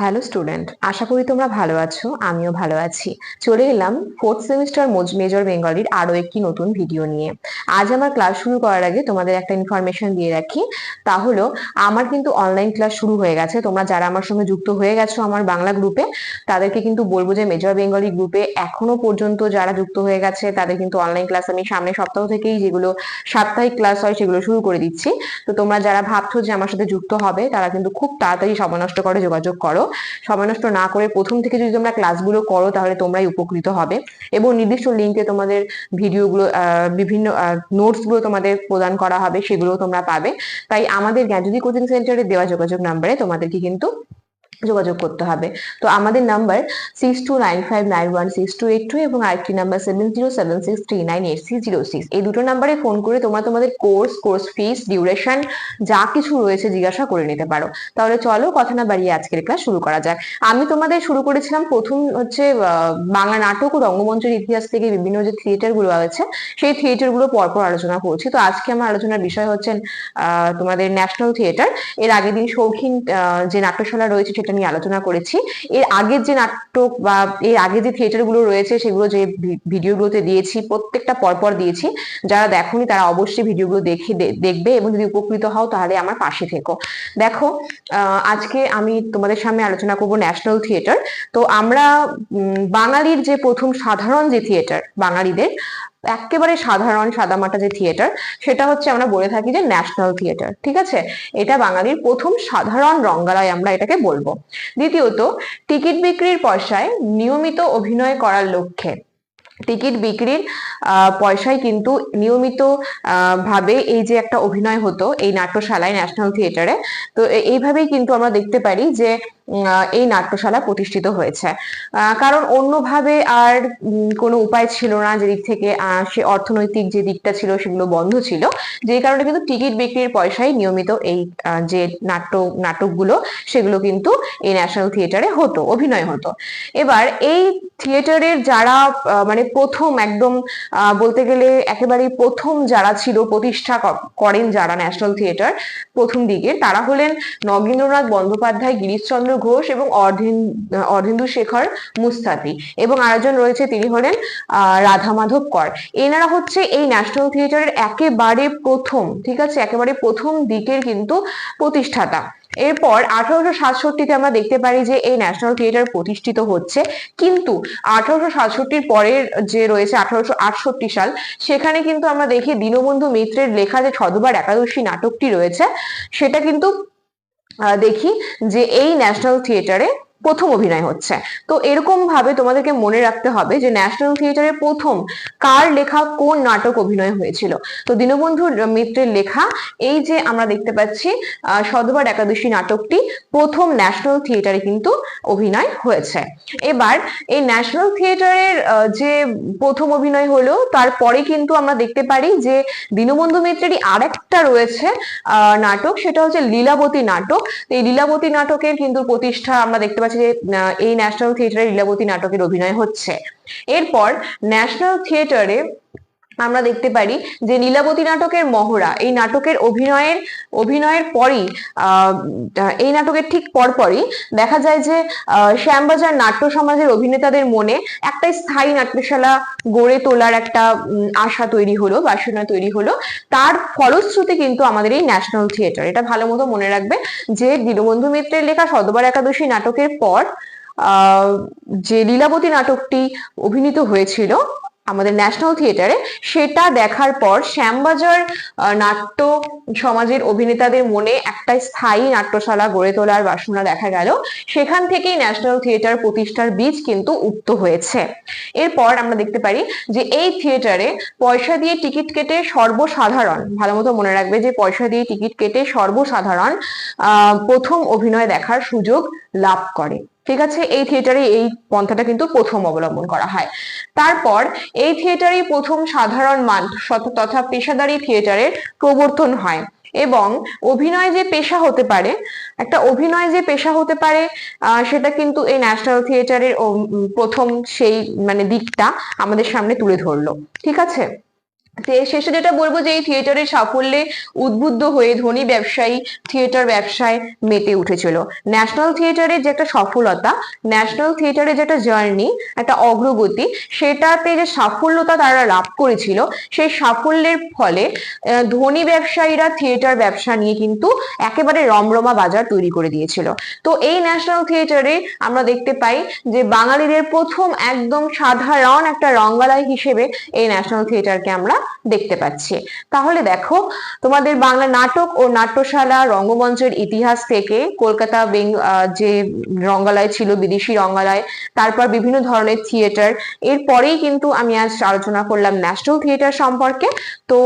Hello student, আশা করি তোমরা ভালো আছো। আমিও ভালো আছি। চলে এলাম ফোর্থ সেমিস্টার মেজর বেঙ্গলির আরো একটি নতুন ভিডিও নিয়ে। আজ আমার ক্লাস শুরু করার আগে তোমাদের একটা ইনফরমেশন দিয়ে রাখি। তা হলো, আমার কিন্তু অনলাইন ক্লাস শুরু হয়ে গেছে। তোমরা যারা আমার সঙ্গে যুক্ত হয়ে গেছো আমার বাংলা গ্রুপে, তাদেরকে কিন্তু বলবো যে মেজর বেঙ্গলি গ্রুপে এখনো পর্যন্ত যারা যুক্ত হয়ে গেছে তাদের কিন্তু অনলাইন ক্লাস আমি সামনের সপ্তাহ থেকেই, যেগুলো সাপ্তাহিক ক্লাস হয় সেগুলো শুরু করে দিচ্ছি। তো তোমরা যারা ভাবছো যে আমার সাথে যুক্ত হবে, তারা কিন্তু খুব তাড়াতাড়ি সময় নষ্ট করে যোগাযোগ করো। সময় নষ্ট না করে প্রথম থেকে যদি তোমরা ক্লাসগুলো করো তাহলে তোমরাই উপকৃত হবে। এবং নির্দিষ্ট লিঙ্কে তোমাদের ভিডিওগুলো, বিভিন্ন নোটস গুলো তোমাদের প্রদান করা হবে, সেগুলো তোমরা পাবে। তাই আমাদের জ্ঞানজ্যোতি কোচিং সেন্টারে দেওয়া যোগাযোগ নাম্বারে তোমাদেরকে কিন্তু যোগাযোগ করতে হবে। তো আমাদের নাম্বার 6295916282 এবং আরেকটি নাম্বার 7076398606। এই দুটো নাম্বারে ফোন করে তোমরা তোমাদের কোর্স ফিস, ডিউরেশন যা কিছু রয়েছে জিজ্ঞাসা করে নিতে পারো। তাহলে চলো কথা না বাড়িয়ে আজকের ক্লাস শুরু করা যাক। আমি তোমাদের শুরু করেছিলাম প্রথম হচ্ছে বাংলা নাটক ও রঙ্গমঞ্চের ইতিহাস থেকে বিভিন্ন যে থিয়েটার গুলো আছে সেই থিয়েটার গুলো পরপর আলোচনা করছি। তো আজকে আমার আলোচনার বিষয় হচ্ছেন তোমাদের ন্যাশনাল থিয়েটার। এর আগের দিন শৌখিন যে নাট্যশালা রয়েছে সেটা নিয়ে আলোচনা করেছি। এর আগের যে নাটক বা এর আগে যে থিয়েটার গুলো রয়েছে সেগুলো যে ভিডিওগুলোতে দিয়েছি, প্রত্যেকটা পরপর দিয়েছি। যারা দেখোনি তারা অবশ্যই ভিডিওগুলো দেখবে এবং যদি উপকৃত হও তাহলে আমার পাশে থেকো। দেখো, আজকে আমি তোমাদের সামনে আলোচনা করব ন্যাশনাল থিয়েটার। তো আমরা বাঙালির যে প্রথম সাধারণ যে থিয়েটার, বাঙালিদের একেবারে সাধারণ সাদামাটা যে থিয়েটার, সেটা হচ্ছে আমরা বলে থাকি যে ন্যাশনাল থিয়েটার। ঠিক আছে, এটা বাঙালির প্রথম সাধারণ রঙ্গালয় আমরা এটাকে বলবো। দ্বিতীয়ত, টিকিট বিক্রির পয়সায় নিয়মিত অভিনয় করার লক্ষ্যে, টিকিট বিক্রির পয়সায় কিন্তু নিয়মিত ভাবে এই যে একটা অভিনয় হতো এই নাট্যশালায়, ন্যাশনাল থিয়েটারে। তো এইভাবেই কিন্তু আমরা দেখতে পারি যে এই নাট্যশালা প্রতিষ্ঠিত হয়েছে। কারণ অন্যভাবে আর কোনো উপায় ছিল না, যেদিক থেকে সে অর্থনৈতিক যে দিকটা ছিল সেগুলো বন্ধ ছিল, যে কারণে কিন্তু টিকিট বিক্রির পয়সায় নিয়মিত এই যে নাটকগুলো সেগুলো কিন্তু এই ন্যাশনাল থিয়েটারে হতো, অভিনয় হতো। এবার এই থিয়েটারের যারা মানে প্রথম একদম বলতে গেলে একেবারে প্রথম যারা ছিল, প্রতিষ্ঠা করেন যারা ন্যাশনাল থিয়েটার প্রথম দিকে, তারা হলেন নগেন্দ্রনাথ বন্দ্যোপাধ্যায়, গিরিশচন্দ্র ঘোষ এবং অর্ধেন্দু শেখর মুস্তাফি। এবং আরেকজন রয়েছে, তিনি হলেন রাধা মাধব কর। এনারা হচ্ছে এই ন্যাশনাল থিয়েটারের একেবারে প্রথম, ঠিক আছে, একেবারে প্রথম দিকের কিন্তু প্রতিষ্ঠাতা। এরপর 1867-তে আমরা দেখতে পারি যে এই ন্যাশনাল থিয়েটার প্রতিষ্ঠিত হচ্ছে। কিন্তু 1867-র পরের যে রয়েছে 1868 সাল, সেখানে কিন্তু আমরা দেখি দীনবন্ধু মিত্রের লেখা যে ছদবার একাদশী নাটকটি রয়েছে, সেটা কিন্তু দেখি যে এই ন্যাশনাল থিয়েটারে প্রথম অভিনয় হচ্ছে। তো এরকম ভাবে তোমাদেরকে মনে রাখতে হবে যে ন্যাশনাল থিয়েটারে প্রথম কার লেখা কোন নাটক অভিনয় হয়েছিল। তো দীনবন্ধু মিত্রের লেখা এই যে আমরা দেখতে পাচ্ছি সধবার একাদশী নাটকটি প্রথম ন্যাশনাল থিয়েটারে কিন্তু অভিনয় হয়েছে। এবার এই ন্যাশনাল থিয়েটারের যে প্রথম অভিনয় হলো, তারপরে কিন্তু আমরা দেখতে পারি যে দীনবন্ধু মিত্রেরই আরেকটা রয়েছে নাটক, সেটা হচ্ছে লীলাবতী নাটক। এই লীলাবতী নাটকের কিন্তু প্রতিষ্ঠা আমরা দেখতে পাচ্ছি যে এই ন্যাশনাল থিয়েটারে লীলাবতী নাটকের অভিনয় হচ্ছে। এরপর ন্যাশনাল থিয়েটারে আমরা দেখতে পারি যে লীলাবতী নাটকের মহড়া, এই নাটকের অভিনয়ের পরই, এই নাটকের ঠিক পরপরই দেখা যায় যে শ্যামবাজার নাট্য সমাজের অভিনেতাদের মনে একটা স্থায়ী নাট্যশালা গড়ে তোলার একটা আশা তৈরি হলো, বাসনা তৈরি হলো। তার ফলশ্রুতি কিন্তু আমাদের এই ন্যাশনাল থিয়েটার। এটা ভালো মতো মনে রাখবে যে দীনবন্ধু মিত্রের লেখা সধবার একাদশী নাটকের পর যে লীলাবতী নাটকটি অভিনীত হয়েছিল আমাদের ন্যাশনাল থিয়েটারে, সেটা দেখার পর শ্যামবাজার নাট্য সমাজের অভিনেতাদের মনে একটা স্থায়ী নাট্যশালা গড়ে তোলার বাসনা দেখা গেল। সেখান থেকেই ন্যাশনাল থিয়েটার প্রতিষ্ঠার বীজ কিন্তু উক্ত হয়েছে। এরপর আমরা দেখতে পারি যে এই থিয়েটারে পয়সা দিয়ে টিকিট কেটে সর্বসাধারণ, ভালো মতো মনে রাখবে যে পয়সা দিয়ে টিকিট কেটে সর্বসাধারণ প্রথম অভিনয় দেখার সুযোগ লাভ করে। ঠিক আছে, এই থিয়েটারে এই পন্থাটা কিন্তু প্রথম অবলম্বন করা হয়। তারপর এই থিয়েটারে প্রথম সাধারণ মান তথা পেশাদারি থিয়েটারের প্রবর্তন হয়। এবং অভিনয় যে পেশা হতে পারে, একটা অভিনয় যে পেশা হতে পারে, সেটা কিন্তু এই ন্যাশনাল থিয়েটারের প্রথম সেই মানে দিকটা আমাদের সামনে তুলে ধরলো। ঠিক আছে, শেষে যেটা বলবো যে এই থিয়েটারের সাফল্যে উদ্বুদ্ধ হয়ে ধনী ব্যবসায়ী থিয়েটার ব্যবসায় মেতে উঠেছিল। ন্যাশনাল থিয়েটারের যে একটা সফলতা, ন্যাশনাল থিয়েটারের যে একটা জার্নি, একটা অগ্রগতি, সেটাতে যে সাফল্যতা তারা লাভ করেছিল, সেই সাফল্যের ফলে ধনী ব্যবসায়ীরা থিয়েটার ব্যবসা নিয়ে কিন্তু একেবারে রমরমা বাজার তৈরি করে দিয়েছিল। তো এই ন্যাশনাল থিয়েটারে আমরা দেখতে পাই যে বাঙালিদের প্রথম একদম সাধারণ একটা রঙ্গালয় হিসেবে এই ন্যাশনাল থিয়েটারকে আমরা দেখতে পাচ্ছি। তাহলে দেখো, তোমাদের বাংলা নাটক ও নাট্যশালা রঙ্গমঞ্চের ইতিহাস থেকে কলকাতা যে রঙ্গালয় ছিল, বিদেশি রঙ্গালয়, তারপর বিভিন্ন ধরনের থিয়েটার, এরপরেই কিন্তু আমি আজ আলোচনা করলাম ন্যাশনাল থিয়েটার সম্পর্কে। তো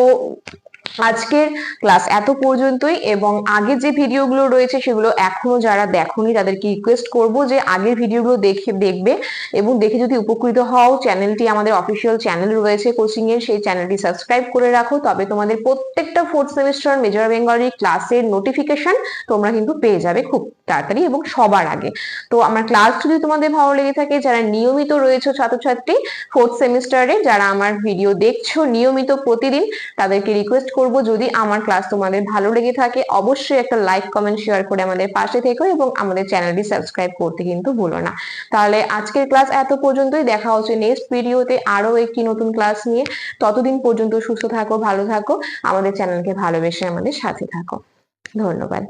আজকের ক্লাস এত পর্যন্তই, এবং আগের যে ভিডিওগুলো রয়েছে সেগুলো এখনো যারা দেখোনি তাদেরকে রিকোয়েস্ট করব যে আগের ভিডিওগুলো দেখবে, এবং দেখে যদি উপকৃত হও, চ্যানেলটি আমাদের অফিসিয়াল চ্যানেল রয়েছে কোচিং এর, সেই চ্যানেলটি সাবস্ক্রাইব করে রাখো, তবে তোমাদের প্রত্যেকটা 4th সেমিস্টার মেজর বেঙ্গলি ক্লাসের নোটিফিকেশন তোমরা কিন্তু পেয়ে যাবে খুব তাড়াতাড়ি এবং সবার আগে। তো আমার ক্লাস যদি তোমাদের ভালো লেগে থাকে, যারা নিয়মিত রয়েছে ছাত্রছাত্রী 4th সেমিস্টারে, যারা আমার ভিডিও দেখছো নিয়মিত প্রতিদিন, তাদেরকে রিকোয়েস্ট করব যদি আমার ক্লাস তোমাদের ভালো লেগে থাকে অবশ্যই একটা লাইক কমেন্ট শেয়ার করে আমাদের পাশে থেকো, এবং আমাদের চ্যানেলটি সাবস্ক্রাইব করতে কিন্তু ভুলো না। তাহলে আজকের ক্লাস এত পর্যন্তই, দেখা হচ্ছে নেক্সট ভিডিওতে আরো একটি নতুন ক্লাস নিয়ে। ততদিন পর্যন্ত সুস্থ থাকো, ভালো থাকো, আমাদের চ্যানেলকে ভালোবেসে আমাদের সাথে থাকো। ধন্যবাদ।